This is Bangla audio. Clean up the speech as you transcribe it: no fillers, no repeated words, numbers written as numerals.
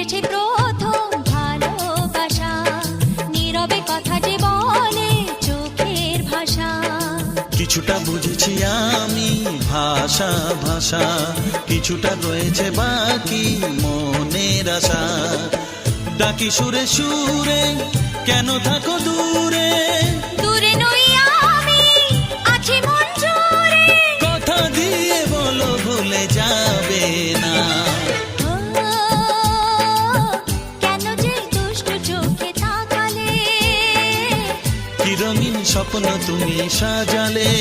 এসেছে প্রথম ভালোবাসা, নীরবে কথা যে বলে চোখের ভাষা। কিছুটা বুঝেছি আমি ভাষা ভাষা, কিছুটা রয়েছে বাকি মনের আশা। ডাকি সুরে সুরে কেন থাকো দূরে, দূরে নই আমি আছি মন জুড়ে। কথা দিয়ে বলো ভুলে যাবে না। ও, কেন যে দুষ্ট চোখে তাকালে, কি রঙিন স্বপ্ন তুমি সাজালে।